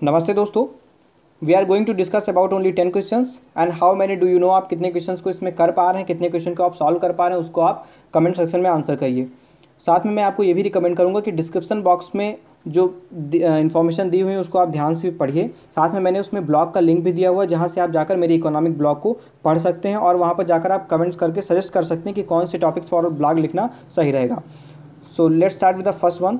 नमस्ते दोस्तों, we are going to discuss about only 10 questions and how many do you know. आप कितने questions को इसमें कर पा रहे हैं, कितने क्वेश्चन को आप सॉल्व कर पा रहे हैं, उसको आप कमेंट सेक्शन में आंसर करिए। साथ में मैं आपको ये भी रिकमेंड करूंगा कि डिस्क्रिप्शन बॉक्स में जो इन्फॉर्मेशन दी हुई है उसको आप ध्यान से पढ़िए। साथ में मैंने उसमें ब्लॉग का लिंक भी दिया हुआ है जहाँ से आप जाकर मेरी इकोनॉमिक ब्लॉग को पढ़ सकते हैं और वहाँ पर जाकर आप कमेंट्स करके सजेस्ट कर सकते हैं कि कौन से टॉपिक्स पर ब्लॉग लिखना सही रहेगा। So let's start with the first one.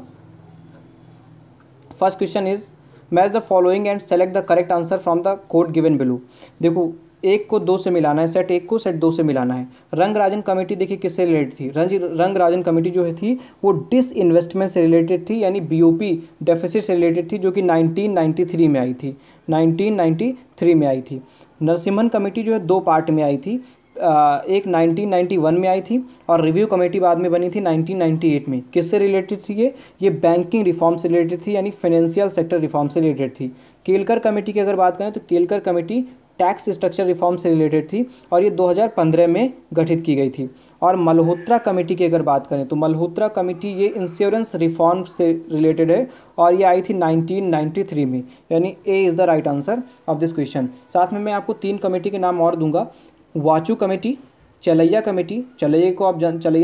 First question is match the following and select the correct answer from the code given below. देखो, एक को दो से मिलाना है, सेट एक को सेट दो से मिलाना है। रंग राजन कमेटी देखिए किससे रिलेटेड थी। रंग राजन कमेटी जो है थी वो डिस इन्वेस्टमेंट से रिलेटेड थी, यानी बीओपी डेफिसिट से रिलेटेड थी, जो कि 1993 में आई थी। 1993 में आई थी। नरसिम्हन कमेटी जो है दो पार्ट में आई थी। एक 1991 में आई थी और रिव्यू कमेटी बाद में बनी थी 1998 में। किससे रिलेटेड थी ये बैंकिंग रिफॉर्म से रिलेटेड थी, यानी फाइनेंशियल सेक्टर रिफॉर्म से रिलेटेड थी। केलकर कमेटी की अगर बात करें तो Kelkar committee tax structure reform से रिलेटेड थी और ये 2015 में गठित की गई थी। और मल्होत्रा कमेटी की अगर बात करें तो मल्होत्रा कमेटी ये इंश्योरेंस रिफॉर्म से रिलेटेड है और ये आई थी 1993 में, यानी A is the right answer of this question. साथ में मैं आपको तीन कमेटी के नाम और दूंगा। वाचू कमेटी, चलैया कमेटी, चलैया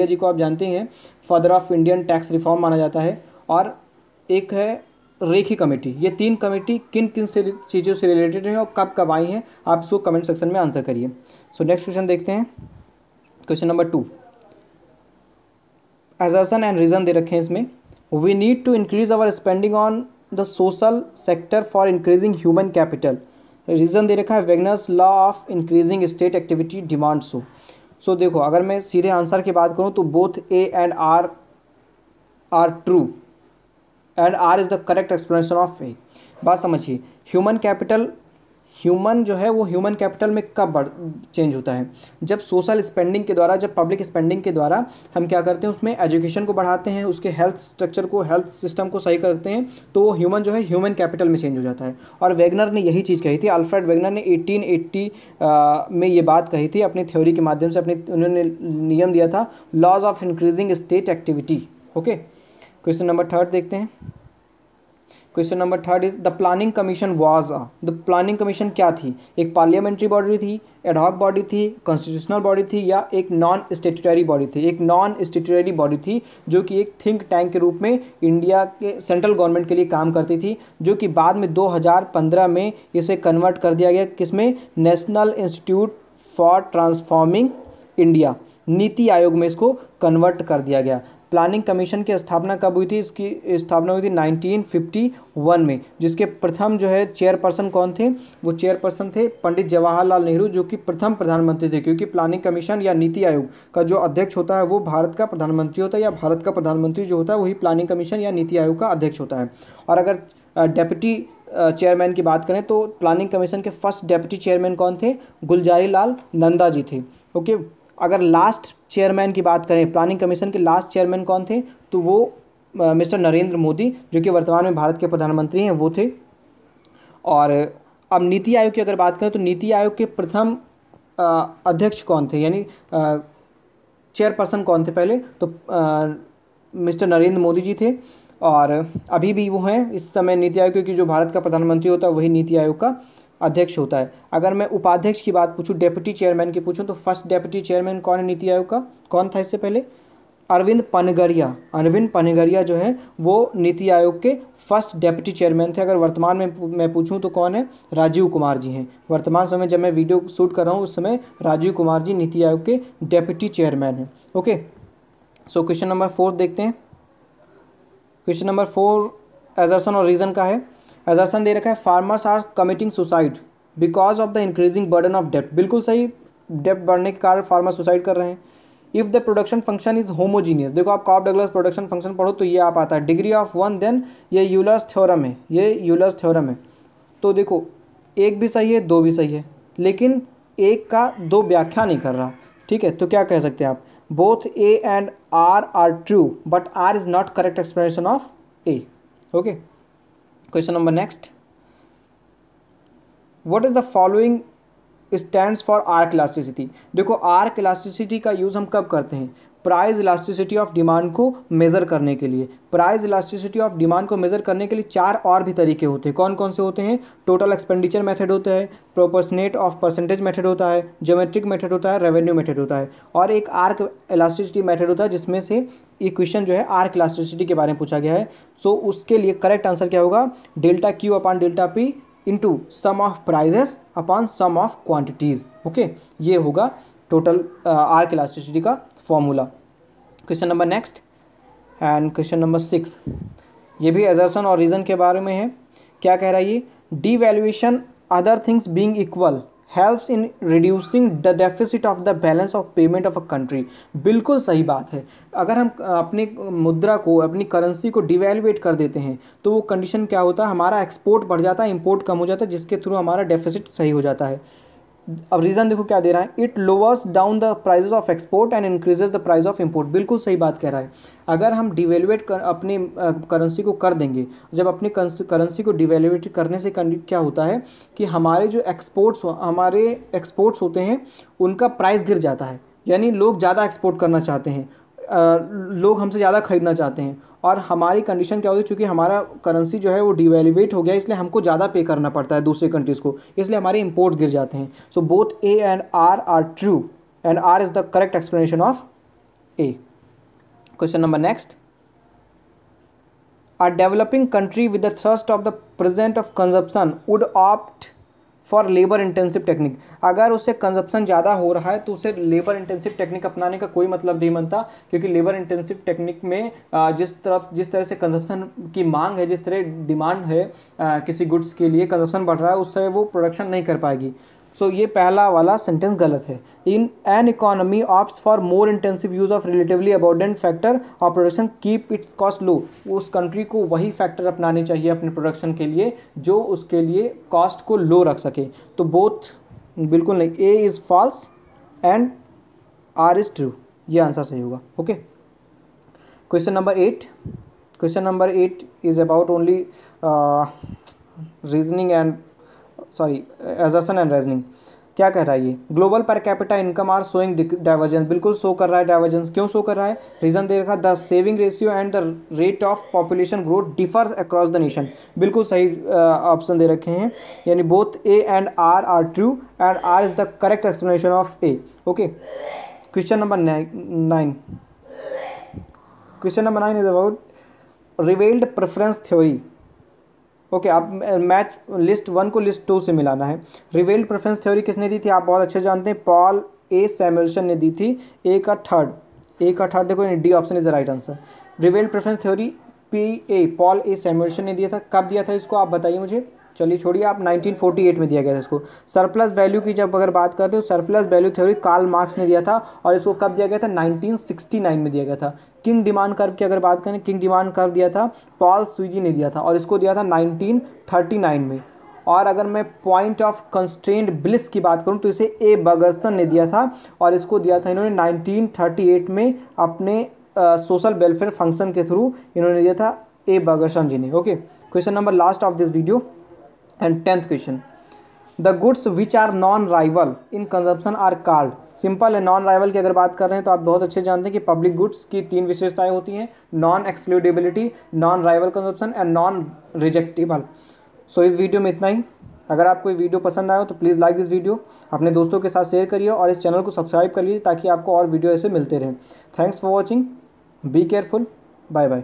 जी को आप जानते हैं, father of Indian tax reform माना जाता है, और एक है रेखी कमेटी। ये तीन कमेटी किन किन से चीज़ों से रिलेटेड हैं और कब कब आई हैं, आप इसको कमेंट सेक्शन में आंसर करिए। सो नेक्स्ट क्वेश्चन देखते हैं, question number 2। Assertion and reason दे रखे हैं इसमें। We need to increase our spending on the social sector for increasing human capital. Reason दे रखा है Wagner's law of increasing state activity demand so देखो, अगर मैं सीधे आंसर की बात करूं तो both A and R true and R is the correct explanation of A. बात समझिए, ह्यूमन जो है वो ह्यूमन कैपिटल में कब चेंज होता है, जब सोशल स्पेंडिंग के द्वारा, जब पब्लिक स्पेंडिंग के द्वारा हम क्या करते हैं, उसमें एजुकेशन को बढ़ाते हैं, उसके हेल्थ स्ट्रक्चर को, हेल्थ सिस्टम को सही करते हैं, तो वो ह्यूमन जो है ह्यूमन कैपिटल में चेंज हो जाता है। और वेगनर ने यही चीज़ कही थी, अल्फ्रेड वेगनर ने 1880 में ये बात कही थी अपनी थ्योरी के माध्यम से। उन्होंने नियम दिया था laws of increasing state activity. Okay, question number 3 देखते हैं। Question number 3 is the planning commission was the planning commission क्या थी? एक पार्लियामेंट्री बॉडी थी, एडहॉक बॉडी थी, कॉन्स्टिट्यूशनल बॉडी थी, या एक नॉन स्टेटूटरी बॉडी थी? एक नॉन स्टेटूटरी बॉडी थी जो कि एक थिंक टैंक के रूप में इंडिया के सेंट्रल गवर्नमेंट के लिए काम करती थी, जो कि बाद में 2015 में इसे कन्वर्ट कर दिया गया किसमें? National institute for transforming India, NITI Aayog में इसको कन्वर्ट कर दिया गया। प्लानिंग कमीशन की स्थापना कब हुई थी? इसकी स्थापना हुई थी 1951 में, जिसके प्रथम जो है चेयरपर्सन कौन थे? वो चेयरपर्सन थे पंडित जवाहरलाल नेहरू, जो कि प्रथम प्रधानमंत्री थे, क्योंकि प्लानिंग कमीशन या नीति आयोग का जो अध्यक्ष होता है वो भारत का प्रधानमंत्री होता है, या भारत का प्रधानमंत्री जो होता है वही प्लानिंग कमीशन या नीति आयोग का अध्यक्ष होता है। और अगर डेप्यूटी चेयरमैन की बात करें तो प्लानिंग कमीशन के फर्स्ट डेप्यूटी चेयरमैन कौन थे? गुलजारी लाल नंदा जी थे। ओके, अगर लास्ट चेयरमैन की बात करें, प्लानिंग कमीशन के लास्ट चेयरमैन कौन थे? तो वो मिस्टर नरेंद्र मोदी, जो कि वर्तमान में भारत के प्रधानमंत्री हैं, वो थे। और अब नीति आयोग की अगर बात करें तो नीति आयोग के प्रथम अध्यक्ष कौन थे, यानी चेयरपर्सन कौन थे पहले? तो मिस्टर नरेंद्र मोदी जी थे, और अभी भी वो हैं इस समय नीति आयोग, क्योंकि जो भारत का प्रधानमंत्री होता है वही नीति आयोग का अध्यक्ष होता है। अगर मैं उपाध्यक्ष की बात पूछूं, डेप्यूटी चेयरमैन की पूछूं, तो फर्स्ट डेप्यूटी चेयरमैन कौन है नीति आयोग का? कौन था इससे पहले? अरविंद पनगरिया। अरविंद पनगरिया जो है वो नीति आयोग के फर्स्ट डेप्यूटी चेयरमैन थे। अगर वर्तमान में मैं पूछूं तो कौन है? राजीव कुमार जी हैं। वर्तमान समय जब मैं वीडियो शूट कर रहा हूँ उस समय राजीव कुमार जी नीति आयोग के डेप्यूटी चेयरमैन हैं। ओके, सो क्वेश्चन नंबर 4 देखते हैं। क्वेश्चन नंबर 4 एजर्सन और रीज़न का है। एजर्सन दे रखा है farmers are committing suicide because of the increasing burden of डेप्ट। बिल्कुल सही, डेप्ट बढ़ने के कारण फार्मर सुसाइड कर रहे हैं। If the production function is homogeneous, देखो आप कॉप डगलस प्रोडक्शन फंक्शन पढ़ो तो ये आप आता है डिग्री ऑफ वन, देन ये यूलर्स थ्योरम है, ये यूलर्स थ्योरम है। तो देखो, एक भी सही है, दो भी सही है, लेकिन एक का दो व्याख्या नहीं कर रहा। ठीक है, तो क्या कह सकते हैं आप? Both A and R true but R is not correct explanation of A. Okay, question number next. What is the following stands for arc elasticity? देखो, आर्क इलास्टिसिटी का यूज़ हम कब करते हैं? प्राइस इलास्टिसिटी ऑफ डिमांड को measure करने के लिए, प्राइस इलास्टिसिटी ऑफ डिमांड को मेज़र करने के लिए 4 और भी तरीके होते हैं। कौन कौन से होते हैं? टोटल एक्सपेंडिचर मेथड होता है, प्रोपोर्शनेट ऑफ परसेंटेज मेथड होता है, ज्योमेट्रिक मेथड होता है, रेवेन्यू मेथड होता है, और एक आर्क इलास्टिसिटी मेथड होता है, जिसमें से इक्वेशन जो है आर्क इलास्टिसिटी के बारे में पूछा गया है। सो उसके लिए करेक्ट आंसर क्या होगा? Delta Q upon delta P into sum of prices upon sum of quantities. Okay, ये होगा टोटल आर्क इलास्टिसिटी का formula. Question number next and question number 6, ये भी असर्शन और रीज़न के बारे में है। क्या कह रहा है ये? Devaluation other things being equal helps in reducing the deficit of the balance of payment of a country. बिल्कुल सही बात है। अगर हम अपने मुद्रा को, अपनी करेंसी को डिवैल्यूएट कर देते हैं तो वो कंडीशन क्या होता है? हमारा एक्सपोर्ट बढ़ जाता है, इंपोर्ट कम हो जाता है, जिसके थ्रू हमारा डेफिसिट सही हो जाता है। अब रीज़न देखो क्या दे रहा है? It lowers down the prices of export and increases the price of import. बिल्कुल सही बात कह रहा है। अगर हम डिवेल्यूएट कर अपनी करेंसी को कर देंगे, जब अपनी करेंसी को डिवेल्यूएट करने से क्या होता है कि हमारे जो एक्सपोर्ट्स होते हैं उनका प्राइस गिर जाता है, यानी लोग ज़्यादा एक्सपोर्ट करना चाहते हैं, लोग हमसे ज़्यादा खरीदना चाहते हैं, और हमारी कंडीशन क्या होती है? चूँकि हमारा करेंसी जो है वो डिवैल्यूएट हो गया, इसलिए हमको ज़्यादा पे करना पड़ता है दूसरे कंट्रीज़ को, इसलिए हमारे इंपोर्ट गिर जाते हैं। So both A and R true and R is the correct explanation of A. Question number next, a developing country with the thrust of the present of consumption would opt for labour intensive technique. अगर उससे consumption ज़्यादा हो रहा है तो उसे labour intensive technique अपनाने का कोई मतलब नहीं बनता, क्योंकि लेबर इंटेंसिव टेक्निक में जिस तरह से कंजप्शन की मांग है, जिस तरह डिमांड है किसी गुड्स के लिए, कंजप्शन बढ़ रहा है, उस तरह वो प्रोडक्शन नहीं कर पाएगी। सो ये पहला वाला सेंटेंस गलत है। In an economy opts for more intensive use of relatively abundant factor of production keep its cost low. उस कंट्री को वही फैक्टर अपनाने चाहिए अपने प्रोडक्शन के लिए जो उसके लिए कॉस्ट को लो रख सके। तो बोथ बिल्कुल नहीं, A is false and R is true, ये आंसर सही होगा। Okay, question number 8। Question number 8 is about only reasoning and assertion and reasoning. क्या कह रहा है ये? Global per capita income are showing divergence. बिल्कुल शो कर रहा है डाइवर्जेंस। क्यों शो कर रहा है? रीजन दे रखा, the saving ratio and the rate of population growth differs across the nation. बिल्कुल सही ऑप्शन दे रखे हैं, यानी both A and R true and R is the correct explanation of A. Okay, question number 9। Question number 9 is about revealed preference theory. Okay, आप match list 1 को list 2 से मिलाना है। रिवेल्ड प्रेफरेंस थ्योरी किसने दी थी? आप बहुत अच्छे जानते हैं, पॉल ए सैमुएल्सन ने दी थी। ए का थर्ड देखो, D option is the right answer. Revealed preference theory Paul A Samuelson ने दिया था। कब दिया था इसको आप बताइए मुझे। चलिए छोड़िए, आप 1948 में दिया गया था इसको। सरप्लस वैल्यू की जब अगर बात करते हो, surplus value theory Karl Marx ने दिया था, और इसको कब दिया गया था? 1969 में दिया गया था। किंग डिमांड कर्व की अगर बात करें, किंग डिमांड कर्व दिया था पॉल स्वीजी ने दिया था, और इसको दिया था 1939 में। और अगर मैं पॉइंट ऑफ कंस्ट्रेंट ब्लिस की बात करूं तो इसे ए बर्गसन ने दिया था, और इसको दिया था इन्होंने 1938 में अपने सोशल वेलफेयर फंक्शन के थ्रू इन्होंने दिया था ए बर्गसन जी ने। Okay, question number last of this video and 10th question. The goods which are non rival in consumption are called. Simple है, नॉन राइवल की अगर बात कर रहे हैं तो आप बहुत अच्छे जानते हैं कि पब्लिक गुड्स की 3 विशेषताएं होती हैं, non excludability, non rival consumption and non rejectable. So इस वीडियो में इतना ही। अगर आपको ये वीडियो पसंद आया हो तो प्लीज़ लाइक दिस वीडियो, अपने दोस्तों के साथ शेयर करिए, और इस चैनल को सब्सक्राइब कर लीजिए ताकि आपको और वीडियो ऐसे मिलते रहें। Thanks for watching, be careful, bye bye.